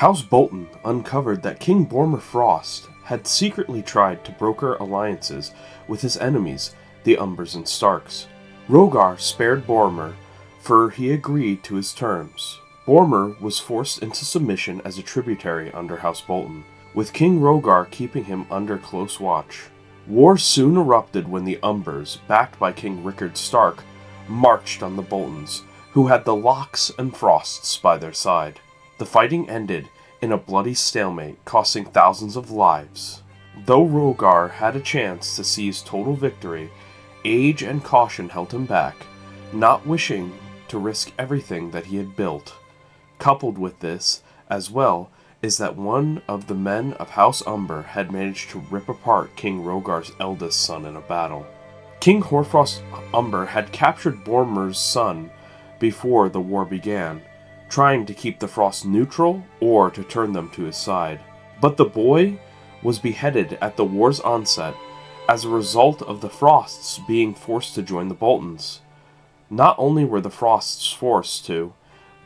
House Bolton uncovered that King Boromir Frost had secretly tried to broker alliances with his enemies, the Umbers and Starks. Rogar spared Boromir, for he agreed to his terms. Boromir was forced into submission as a tributary under House Bolton, with King Rogar keeping him under close watch. War soon erupted when the Umbers, backed by King Rickard Stark, marched on the Boltons, who had the Locks and Frosts by their side. The fighting ended in a bloody stalemate, costing thousands of lives. Though Rogar had a chance to seize total victory, age and caution held him back, not wishing to risk everything that he had built. Coupled with this, as well, is that one of the men of House Umber had managed to rip apart King Rogar's eldest son in a battle. King Hoarfrost Umber had captured Boromir's son before the war began, trying to keep the Frost neutral or to turn them to his side. But the boy was beheaded at the war's onset as a result of the Frosts being forced to join the Boltons. Not only were the Frosts forced to,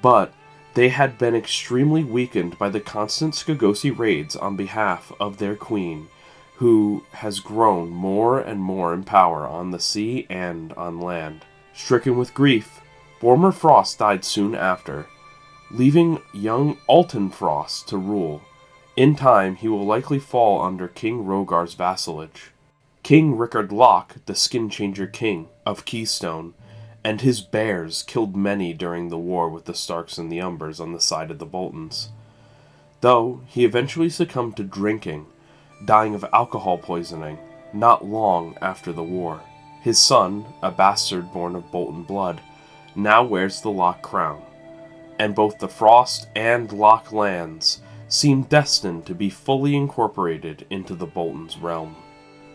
but they had been extremely weakened by the constant Skagosi raids on behalf of their queen, who has grown more and more in power on the sea and on land. Stricken with grief, Boromir Frost died soon after, leaving young Alton Frost to rule. In time, he will likely fall under King Rogar's vassalage. King Rickard Locke, the Skin Changer King of Keystone, and his bears killed many during the war with the Starks and the Umbers on the side of the Boltons. Though he eventually succumbed to drinking, dying of alcohol poisoning not long after the war. His son, a bastard born of Bolton blood, now wears the Locke crown, and both the Frost and Locke lands seem destined to be fully incorporated into the Bolton's realm.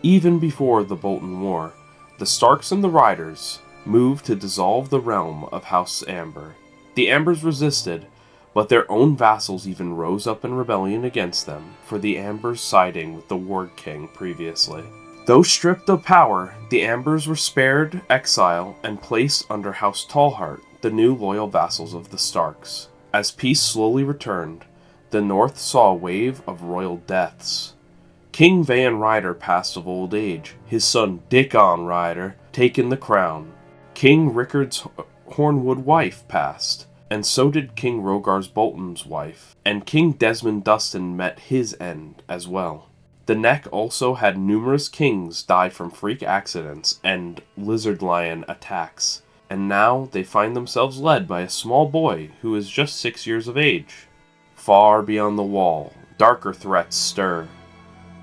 Even before the Bolton War, the Starks and the Riders moved to dissolve the realm of House Amber. The Ambers resisted, but their own vassals even rose up in rebellion against them for the Ambers siding with the Warg King previously. Though stripped of power, the Ambers were spared exile and placed under House Tallheart, the new loyal vassals of the Starks. As peace slowly returned, the North saw a wave of royal deaths. King Van Ryder passed of old age, his son Dickon Ryder taken the crown. King Rickard's Hornwood wife passed, and so did King Rogar's Bolton's wife, and King Desmond Dustin met his end as well. The Neck also had numerous kings die from freak accidents and lizard lion attacks, and now they find themselves led by a small boy who is just 6 years of age. Far beyond the wall, darker threats stir.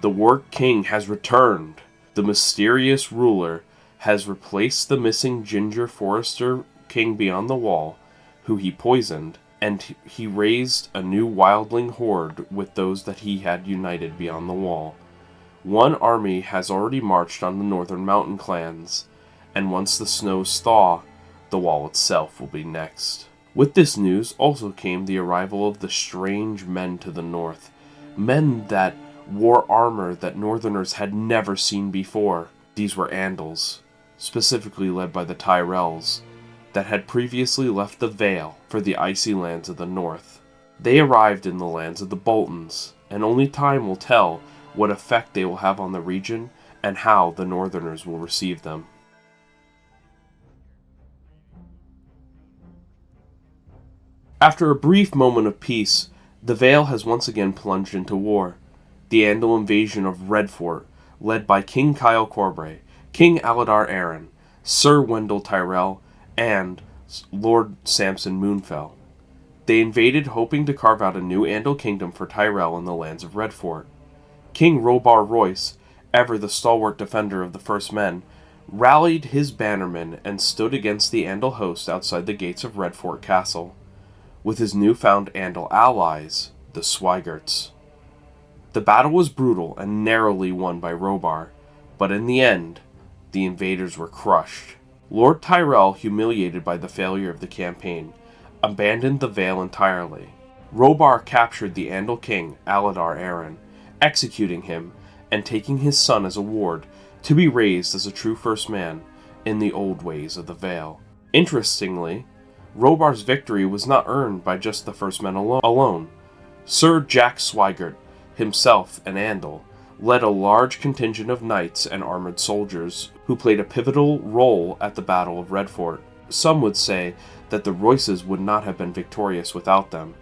The Warg King has returned. The mysterious ruler has replaced the missing Ginger Forester King beyond the wall, who he poisoned, and he raised a new wildling horde with those that he had united beyond the wall. One army has already marched on the northern mountain clans, and once the snows thaw, the wall itself will be next. With this news also came the arrival of the strange men to the north, men that wore armor that northerners had never seen before. These were Andals, specifically led by the Tyrells, that had previously left the Vale for the icy lands of the north. They arrived in the lands of the Boltons, and only time will tell what effect they will have on the region and how the northerners will receive them. After a brief moment of peace, the Vale has once again plunged into war. The Andal invasion of Redfort, led by King Kyle Corbray, King Aladar Arryn, Sir Wendell Tyrell, and Lord Samson Moonfell. They invaded hoping to carve out a new Andal kingdom for Tyrell in the lands of Redfort. King Robar Royce, ever the stalwart defender of the First Men, rallied his bannermen and stood against the Andal host outside the gates of Redfort Castle, with his newfound Andal allies, the Swigarts. The battle was brutal and narrowly won by Robar, but in the end, the invaders were crushed. Lord Tyrell, humiliated by the failure of the campaign, abandoned the Vale entirely. Robar captured the Andal king, Aladar Arryn, executing him and taking his son as a ward to be raised as a true first man in the old ways of the Vale. Interestingly, Robar's victory was not earned by just the First Men alone. Sir Jack Swigert, himself an Andal, led a large contingent of knights and armored soldiers who played a pivotal role at the Battle of Redfort. Some would say that the Royces would not have been victorious without them.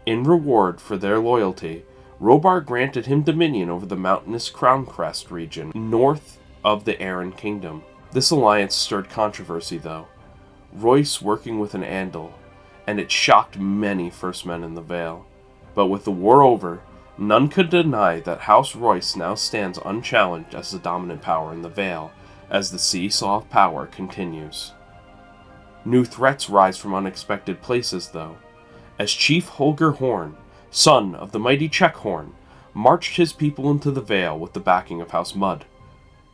In reward for their loyalty, Robar granted him dominion over the mountainous Crown Crest region north of the Arryn Kingdom. This alliance stirred controversy, though, Royce working with an Andal, and it shocked many First Men in the Vale. But with the war over, none could deny that House Royce now stands unchallenged as the dominant power in the Vale, as the seesaw of power continues. New threats rise from unexpected places, though, as Chief Holger Horn, son of the mighty Checkhorn, marched his people into the Vale with the backing of House Mud.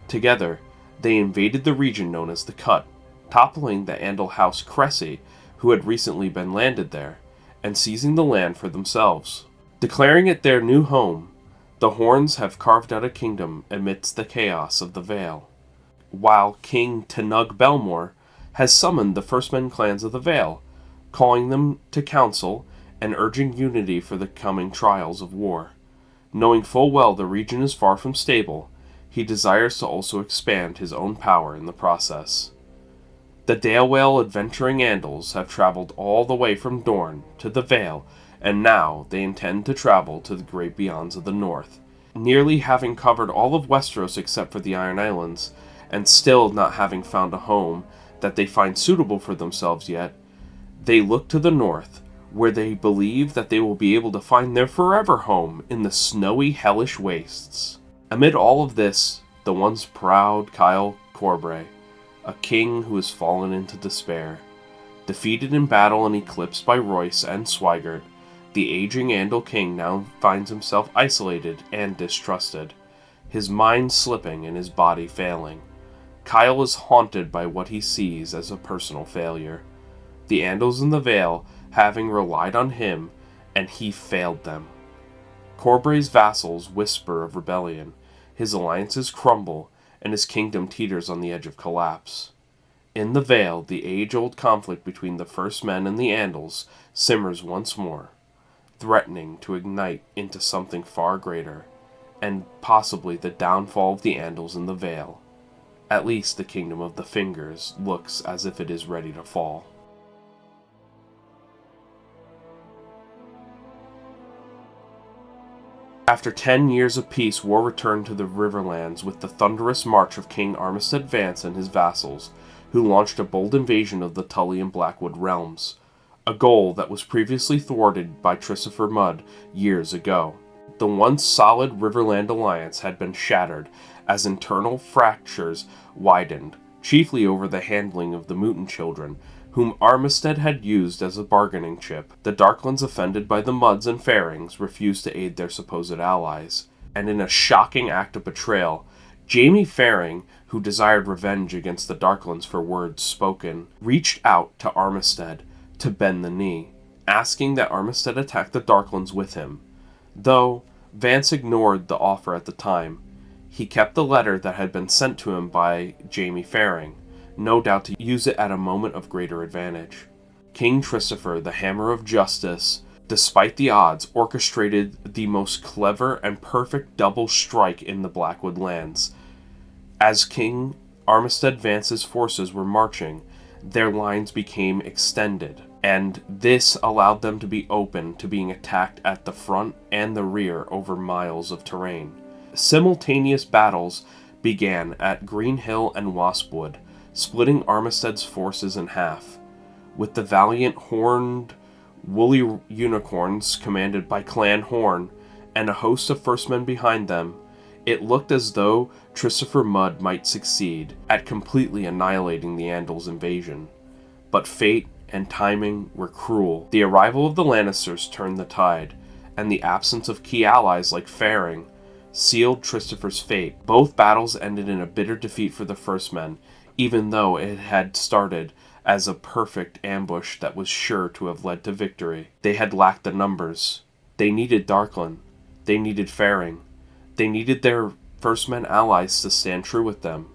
Together, they invaded the region known as the Cut, toppling the Andal House Cressy, who had recently been landed there, and seizing the land for themselves. Declaring it their new home, the Horns have carved out a kingdom amidst the chaos of the Vale, while King Tenug Belmore has summoned the First Men clans of the Vale, calling them to council and urging unity for the coming trials of war. Knowing full well the region is far from stable, he desires to also expand his own power in the process. The Dalewale adventuring Andals have traveled all the way from Dorne to the Vale, and now they intend to travel to the great beyonds of the north. Nearly having covered all of Westeros except for the Iron Islands, and still not having found a home that they find suitable for themselves yet, they look to the north, where they believe that they will be able to find their forever home in the snowy, hellish wastes. Amid all of this, the once proud Kyle Corbray, a king who has fallen into despair, defeated in battle and eclipsed by Royce and Swigert, the aging Andal king now finds himself isolated and distrusted, his mind slipping and his body failing. Kyle is haunted by what he sees as a personal failure. The Andals in the Vale having relied on him, and he failed them. Corbray's vassals whisper of rebellion, his alliances crumble, and his kingdom teeters on the edge of collapse. In the Vale, the age-old conflict between the First Men and the Andals simmers once more, threatening to ignite into something far greater, and possibly the downfall of the Andals in the Vale. At least the Kingdom of the Fingers looks as if it is ready to fall. After 10 years of peace, war returned to the Riverlands with the thunderous march of King Armistead Vance and his vassals, who launched a bold invasion of the Tully and Blackwood realms, a goal that was previously thwarted by Tristopher Mudd years ago. The once solid Riverland alliance had been shattered as internal fractures widened, chiefly over the handling of the Mutant children, whom Armistead had used as a bargaining chip. The Darklands, offended by the Mudds and Fairings, refused to aid their supposed allies, and in a shocking act of betrayal, Jaime Faring, who desired revenge against the Darklands for words spoken, reached out to Armistead to bend the knee, asking that Armistead attack the Darklands with him. Though Vance ignored the offer at the time, he kept the letter that had been sent to him by Jaime Faring, no doubt to use it at a moment of greater advantage. King Tristopher, the Hammer of Justice, despite the odds, orchestrated the most clever and perfect double strike in the Blackwood lands. As King Armistead Vance's forces were marching, their lines became extended, and this allowed them to be open to being attacked at the front and the rear over miles of terrain. Simultaneous battles began at Green Hill and Waspwood, splitting Armistead's forces in half. With the valiant horned, woolly unicorns commanded by Clan Horn and a host of First Men behind them, it looked as though Tristopher Mudd might succeed at completely annihilating the Andals' invasion. But fate and timing were cruel. The arrival of the Lannisters turned the tide, and the absence of key allies like Faring sealed Tristopher's fate. Both battles ended in a bitter defeat for the First Men, even though it had started as a perfect ambush that was sure to have led to victory. They had lacked the numbers. They needed Darklan. They needed Faring. They needed their First Men allies to stand true with them.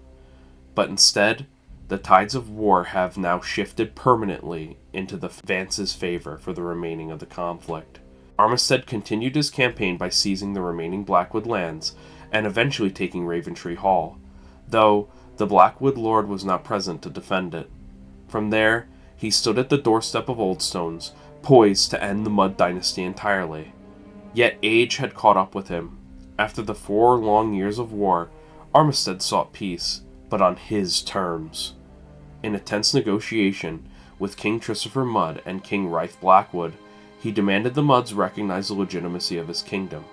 But instead, the tides of war have now shifted permanently into the Vance's favor for the remaining of the conflict. Armistead continued his campaign by seizing the remaining Blackwood lands and eventually taking Raventree Hall, though the Blackwood Lord was not present to defend it. From there, he stood at the doorstep of Oldstones, poised to end the Mud Dynasty entirely. Yet age had caught up with him. After the 4 long years of war, Armistead sought peace, but on his terms. In a tense negotiation with King Christopher Mudd and King Ryth Blackwood, he demanded the Mudds recognize the legitimacy of his kingdom,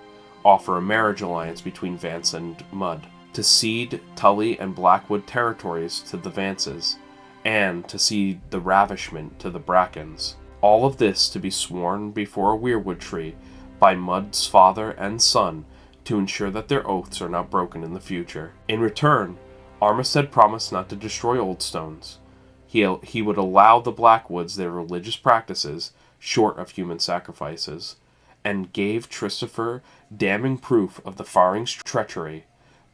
offer a marriage alliance between Vance and Mudd, to cede Tully and Blackwood territories to the Vances, and to cede the ravishment to the Brackens. All of this to be sworn before a weirwood tree by Mudd's father and son to ensure that their oaths are not broken in the future. In return, Armistead promised not to destroy Oldstones. He would allow the Blackwoods their religious practices, short of human sacrifices, and gave Christopher damning proof of the Faring's treachery.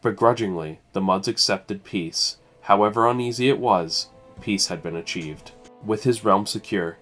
Begrudgingly, the Mudds accepted peace. However uneasy it was, peace had been achieved. With his realm secure,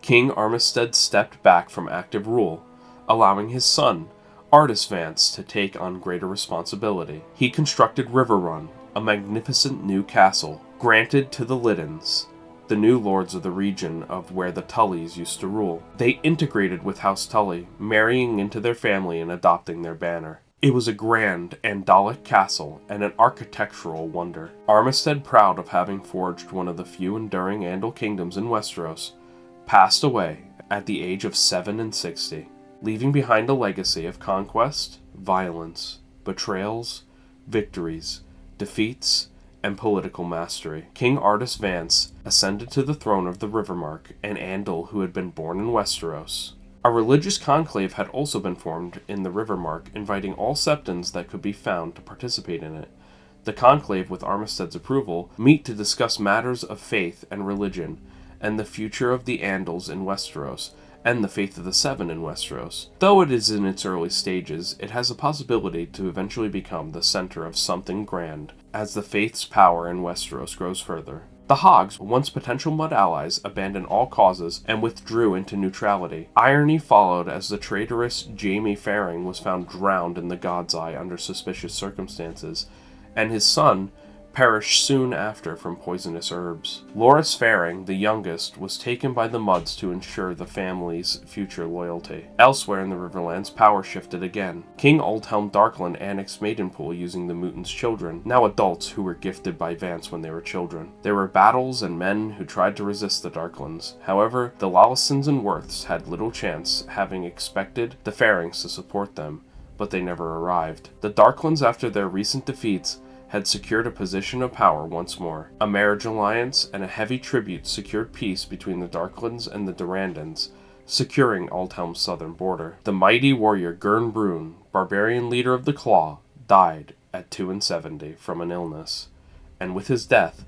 King Armistead stepped back from active rule, allowing his son, Artus Vance, to take on greater responsibility. He constructed Riverrun, a magnificent new castle, granted to the Liddens, the new lords of the region of where the Tullys used to rule. They integrated with House Tully, marrying into their family and adopting their banner. It was a grand Andalic castle and an architectural wonder. Armistead, proud of having forged one of the few enduring Andal kingdoms in Westeros, passed away at the age of 67, leaving behind a legacy of conquest, violence, betrayals, victories, defeats, and political mastery. King Artus Vance ascended to the throne of the Rivermark, an Andal who had been born in Westeros. A religious conclave had also been formed in the Rivermark, inviting all Septons that could be found to participate in it. The conclave, with Armistead's approval, meet to discuss matters of faith and religion, and the future of the Andals in Westeros, and the faith of the Seven in Westeros. Though it is in its early stages, it has a possibility to eventually become the center of something grand, as the faith's power in Westeros grows further. The Hogs, once potential Mud allies, abandoned all causes and withdrew into neutrality. Irony followed as the traitorous Jaime Faring was found drowned in the God's Eye under suspicious circumstances, and his son perished soon after from poisonous herbs. Loras Faring, the youngest, was taken by the Mudds to ensure the family's future loyalty. Elsewhere in the Riverlands, power shifted again. King Oldhelm Darkland annexed Maidenpool using the Mutin's children, now adults who were gifted by Vance when they were children. There were battles and men who tried to resist the Darklands. However, the Lawlessons and Worths had little chance, having expected the Farings to support them, but they never arrived. The Darklands, after their recent defeats, had secured a position of power once more. A marriage alliance and a heavy tribute secured peace between the Darklands and the Durandons, securing Oldhelm's southern border. The mighty warrior Gurn Brune, barbarian leader of the Claw, died at 72 from an illness, and with his death,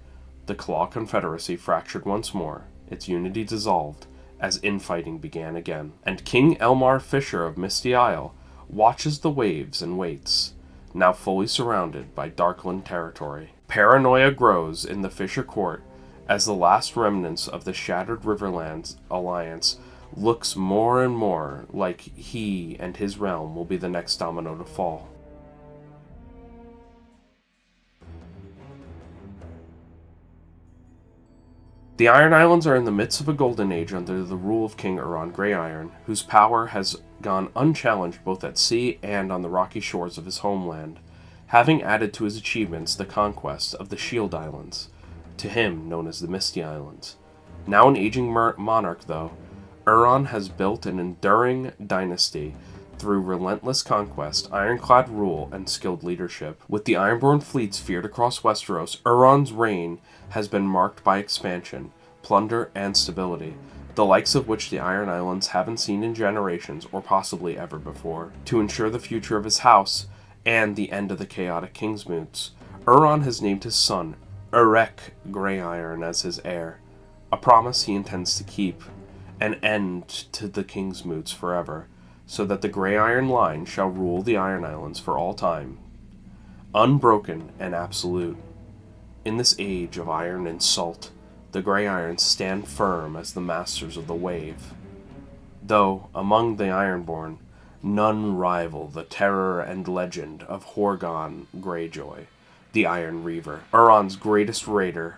the Claw Confederacy fractured once more, its unity dissolved, as infighting began again. And King Elmar Fisher of Misty Isle watches the waves and waits, now fully surrounded by Darkland territory. Paranoia grows in the Fisher court as the last remnants of the shattered Riverlands alliance looks more and more like he and his realm will be the next domino to fall. The Iron Islands are in the midst of a golden age under the rule of King Euron Grey'iron, whose power has gone unchallenged both at sea and on the rocky shores of his homeland, having added to his achievements the conquest of the Shield Islands, to him known as the Misty Islands. Now an aging monarch, though, Euron has built an enduring dynasty through relentless conquest, ironclad rule, and skilled leadership. With the Ironborn fleets feared across Westeros, Euron's reign has been marked by expansion, plunder, and stability, the likes of which the Iron Islands haven't seen in generations or possibly ever before. To ensure the future of his house and the end of the chaotic Kingsmoots, Euron has named his son Erek Grey'iron as his heir, a promise he intends to keep, an end to the Kingsmoots forever, so that the Grey'iron line shall rule the Iron Islands for all time, unbroken and absolute. In this age of iron and salt, the Grey'irons stand firm as the masters of the wave. though among the Ironborn, none rival the terror and legend of Horgon Greyjoy, the Iron Reaver, Euron's greatest raider.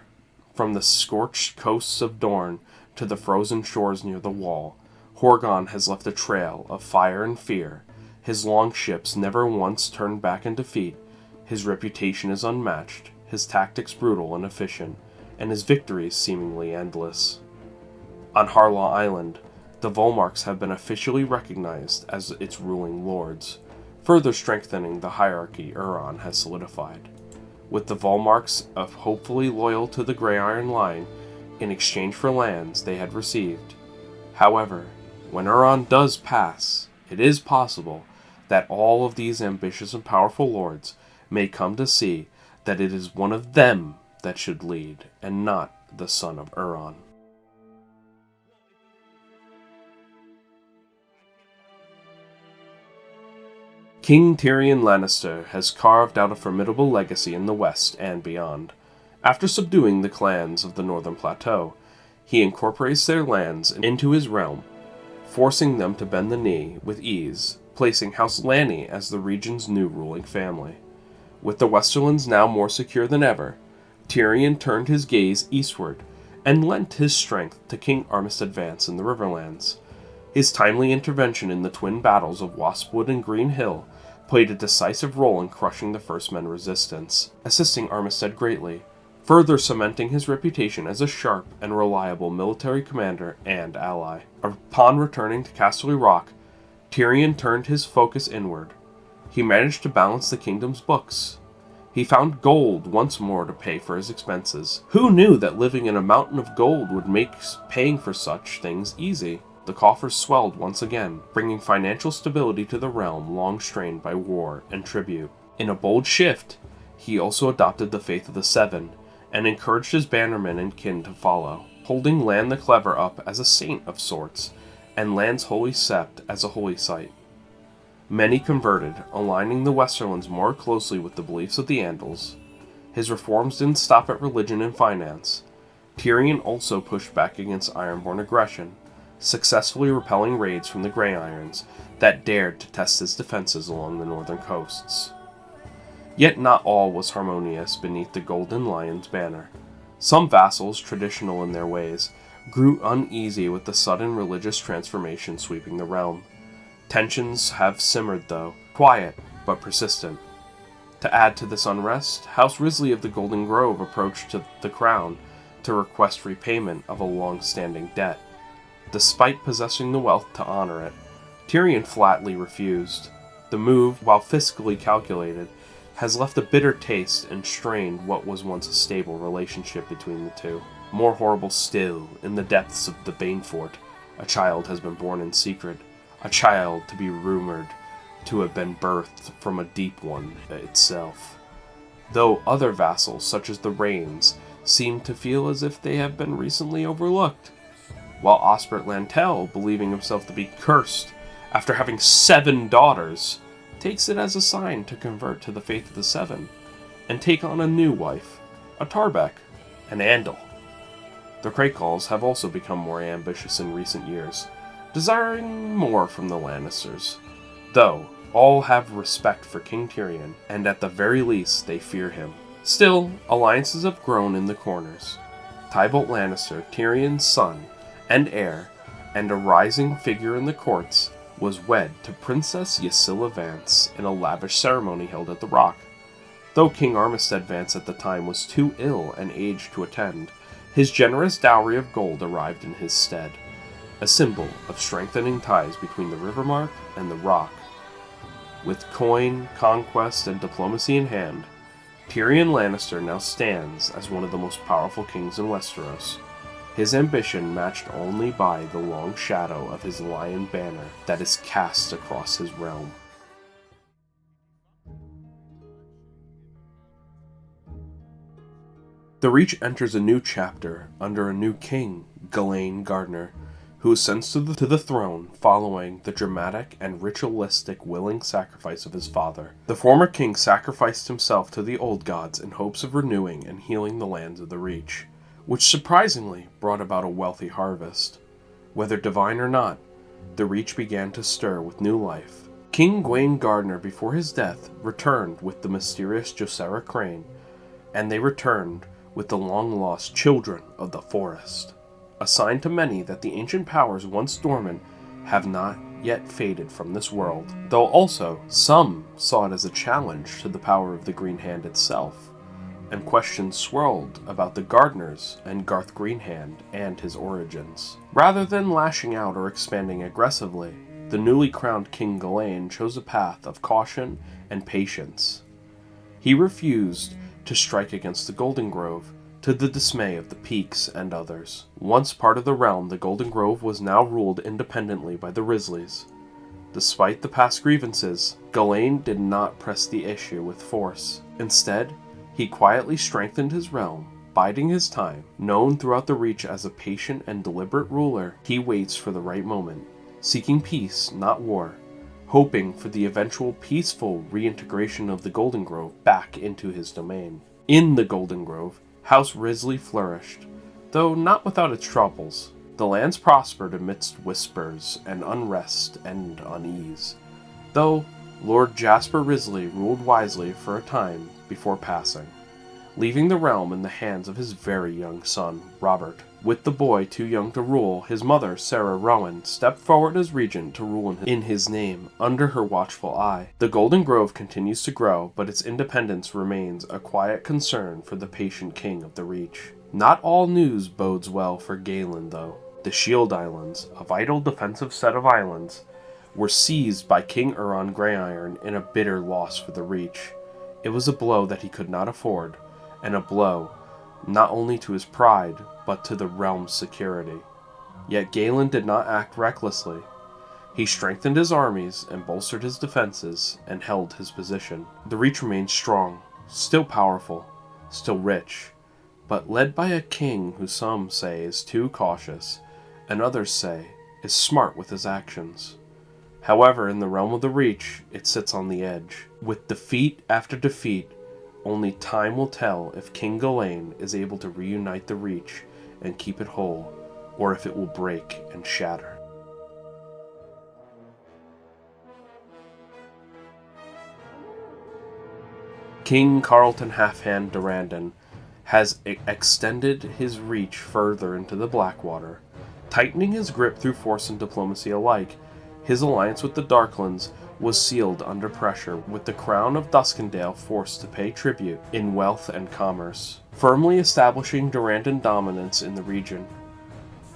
From the scorched coasts of Dorne to the frozen shores near the Wall, Horgon has left a trail of fire and fear. His longships never once turned back in defeat. His reputation is unmatched, his tactics brutal and efficient, and his victories seemingly endless. On Harlaw Island, the Volmarks have been officially recognized as its ruling lords, further strengthening the hierarchy Euron has solidified. With the Volmarks of hopefully loyal to the Grey Iron line in exchange for lands they had received. However, when Euron does pass, it is possible that all of these ambitious and powerful lords may come to see that it is one of them that should lead, and not the son of Euron. King Tyrion Lannister has carved out a formidable legacy in the West and beyond. After subduing the clans of the Northern Plateau, he incorporates their lands into his realm, forcing them to bend the knee with ease, placing House Lanny as the region's new ruling family. With the Westerlands now more secure than ever, Tyrion turned his gaze eastward and lent his strength to King Armisted Vance in the Riverlands. His timely intervention in the twin battles of Waspwood and Green Hill played a decisive role in crushing the First Men resistance, assisting Armistead greatly, further cementing his reputation as a sharp and reliable military commander and ally. Upon returning to Casterly Rock, Tyrion turned his focus inward. He managed to balance the kingdom's books. He found gold once more to pay for his expenses. Who knew that living in a mountain of gold would make paying for such things easy? The coffers swelled once again, bringing financial stability to the realm long strained by war and tribute. In a bold shift, he also adopted the faith of the Seven, and encouraged his bannermen and kin to follow, holding Lan the Clever up as a saint of sorts, and Lan's holy sept as a holy site. Many converted, aligning the Westerlands more closely with the beliefs of the Andals. His reforms didn't stop at religion and finance. Tyrion also pushed back against Ironborn aggression, successfully repelling raids from the Grey Irons that dared to test his defenses along the northern coasts. Yet not all was harmonious beneath the Golden Lion's banner. Some vassals, traditional in their ways, grew uneasy with the sudden religious transformation sweeping the realm. Tensions have simmered though, quiet but persistent. To add to this unrest, House Risley of the Golden Grove approached to the crown to request repayment of a long-standing debt. Despite possessing the wealth to honor it, Tyrion flatly refused. The move, while fiscally calculated, has left a bitter taste and strained what was once a stable relationship between the two. More horrible still, in the depths of the Banefort, a child has been born in secret, a child to be rumored to have been birthed from a deep one itself. Though other vassals, such as the Rains, seem to feel as if they have been recently overlooked, while Osbert Lantel, believing himself to be cursed after having 7 daughters, takes it as a sign to convert to the faith of the Seven and take on a new wife, a Tarbeck, an Andal. The Crakehals have also become more ambitious in recent years, desiring more from the Lannisters, though all have respect for King Tyrion, and at the very least they fear him. Still, alliances have grown in the corners. Tybolt Lannister, Tyrion's son and heir, and a rising figure in the courts, was wed to Princess Ysilla Vance in a lavish ceremony held at the Rock. Though King Armistead Vance at the time was too ill and aged to attend, his generous dowry of gold arrived in his stead, a symbol of strengthening ties between the Rivermark and the Rock. With coin, conquest, and diplomacy in hand, Tyrion Lannister now stands as one of the most powerful kings in Westeros, his ambition matched only by the long shadow of his lion banner that is cast across his realm. The Reach enters a new chapter under a new king, Ghislaine Gardner, who ascends to the throne following the dramatic and ritualistic willing sacrifice of his father. The former king sacrificed himself to the old gods in hopes of renewing and healing the lands of the Reach, which surprisingly brought about a wealthy harvest. Whether divine or not, the Reach began to stir with new life. King Gwaine Gardner, before his death, returned with the mysterious Josera Crane, and they returned with the long-lost Children of the Forest. A sign to many that the ancient powers once dormant have not yet faded from this world, though also some saw it as a challenge to the power of the Green Hand itself, and questions swirled about the Gardeners and Garth Greenhand and his origins. Rather than lashing out or expanding aggressively, the newly crowned King Galain chose a path of caution and patience. He refused to strike against the Golden Grove, to the dismay of the Peaks and others. Once part of the realm, the Golden Grove was now ruled independently by the Risleys. Despite the past grievances, Galain did not press the issue with force. Instead, he quietly strengthened his realm, biding his time. Known throughout the Reach as a patient and deliberate ruler, he waits for the right moment, seeking peace, not war, hoping for the eventual peaceful reintegration of the Golden Grove back into his domain. In the Golden Grove, House Risley flourished, though not without its troubles. The lands prospered amidst whispers and unrest and unease, though Lord Jasper Risley ruled wisely for a time before passing, leaving the realm in the hands of his very young son, Robert. With the boy too young to rule, his mother, Sarah Rowan, stepped forward as regent to rule in his name, under her watchful eye. The Golden Grove continues to grow, but its independence remains a quiet concern for the patient king of the Reach. Not all news bodes well for Galen, though. The Shield Islands, a vital defensive set of islands, were seized by King Euron Greyiron in a bitter loss for the Reach. It was a blow that he could not afford, and a blow not only to his pride, but to the realm's security. Yet Galen did not act recklessly. He strengthened his armies and bolstered his defenses and held his position. The Reach remained strong, still powerful, still rich, but led by a king who some say is too cautious, and others say is smart with his actions. However, in the realm of the Reach, it sits on the edge. With defeat after defeat, only time will tell if King Galain is able to reunite the Reach and keep it whole, or if it will break and shatter. King Carlton Halfhand Durrandon has extended his reach further into the Blackwater, tightening his grip through force and diplomacy alike. His alliance with the Darklands was sealed under pressure, with the crown of Duskendale forced to pay tribute in wealth and commerce, firmly establishing Durrandon dominance in the region.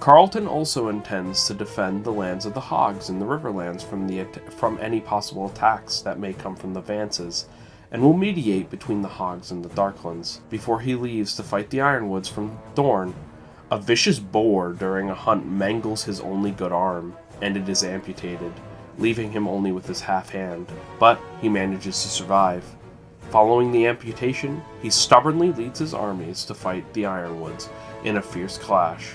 Carlton also intends to defend the lands of the Hogs in the Riverlands from any possible attacks that may come from the Vances, and will mediate between the Hogs and the Darklands before he leaves to fight the Ironwoods from Dorne. A vicious boar during a hunt mangles his only good arm, and it is amputated, leaving him only with his half hand, but he manages to survive. Following the amputation, he stubbornly leads his armies to fight the Ironwoods in a fierce clash.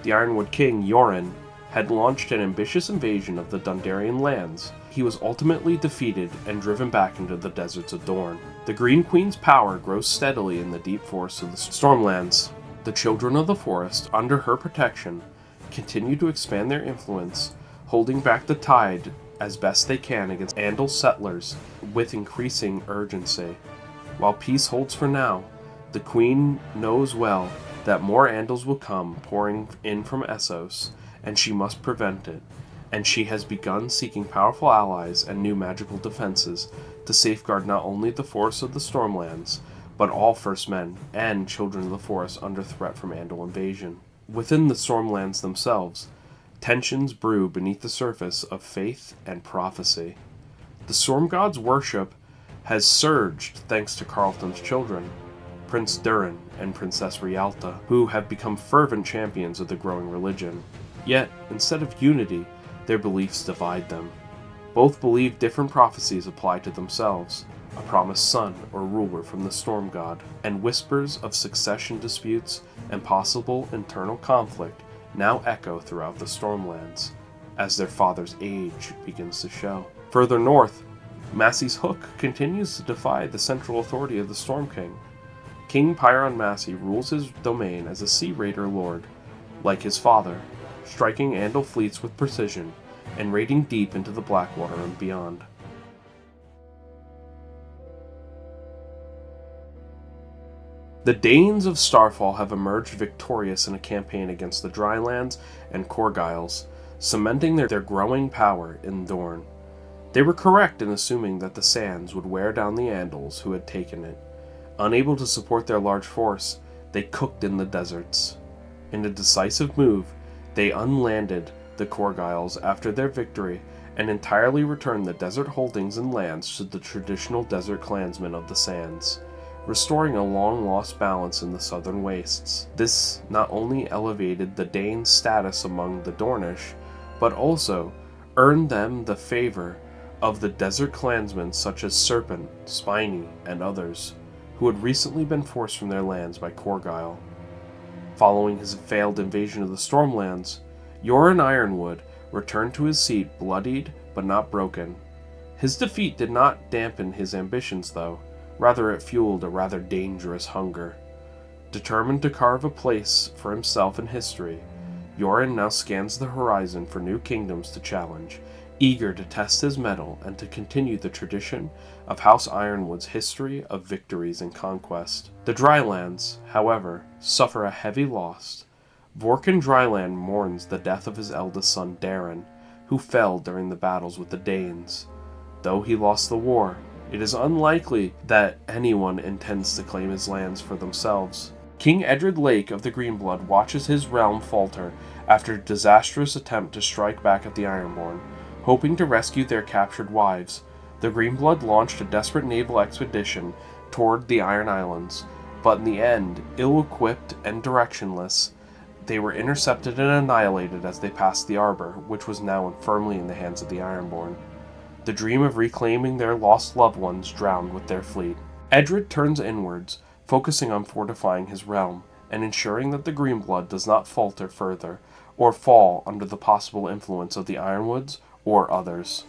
The Ironwood King, Yoren, had launched an ambitious invasion of the Dundarian lands. He was ultimately defeated and driven back into the deserts of Dorne. The Green Queen's power grows steadily in the deep forests of the Stormlands. The Children of the Forest, under her protection, continue to expand their influence, holding back the tide as best they can against Andal settlers with increasing urgency. While peace holds for now, the Queen knows well that more Andals will come pouring in from Essos, and she must prevent it, and she has begun seeking powerful allies and new magical defenses to safeguard not only the forests of the Stormlands, but all First Men and Children of the Forest under threat from Andal invasion. Within the Stormlands themselves, tensions brew beneath the surface of faith and prophecy. The Storm God's worship has surged thanks to Carlton's children, Prince Durin and Princess Rialta, who have become fervent champions of the growing religion. Yet, instead of unity, their beliefs divide them. Both believe different prophecies apply to themselves, a promised son or ruler from the Storm God, and whispers of succession disputes and possible internal conflict now echo throughout the Stormlands, as their father's age begins to show. Further north, Massey's Hook continues to defy the central authority of the Storm King. King Pyron Massey rules his domain as a Sea Raider lord, like his father, striking Andal fleets with precision and raiding deep into the Blackwater and beyond. The Danes of Starfall have emerged victorious in a campaign against the Drylands and Corgyles, cementing their growing power in Dorne. They were correct in assuming that the Sands would wear down the Andals who had taken it. Unable to support their large force, they cooked in the deserts. In a decisive move, they unlanded the Corgyles after their victory and entirely returned the desert holdings and lands to the traditional desert clansmen of the Sands, restoring a long-lost balance in the southern wastes. This not only elevated the Danes' status among the Dornish, but also earned them the favor of the desert clansmen such as Serpent, Spiny, and others, who had recently been forced from their lands by Corgyle. Following his failed invasion of the Stormlands, Yoren Ironwood returned to his seat bloodied but not broken. His defeat did not dampen his ambitions, though. Rather, it fueled a rather dangerous hunger. Determined to carve a place for himself in history, Yoren now scans the horizon for new kingdoms to challenge, eager to test his mettle and to continue the tradition of House Ironwood's history of victories and conquest. The Drylands, however, suffer a heavy loss. Vorken Dryland mourns the death of his eldest son Darin, who fell during the battles with the Danes. Though he lost the war, it is unlikely that anyone intends to claim his lands for themselves. King Edred Lake of the Greenblood watches his realm falter after a disastrous attempt to strike back at the Ironborn. Hoping to rescue their captured wives, the Greenblood launched a desperate naval expedition toward the Iron Islands, but in the end, ill-equipped and directionless, they were intercepted and annihilated as they passed the Arbor, which was now firmly in the hands of the Ironborn. The dream of reclaiming their lost loved ones drowned with their fleet. Edred turns inwards, focusing on fortifying his realm, and ensuring that the Greenblood does not falter further, or fall under the possible influence of the Ironwoods or others.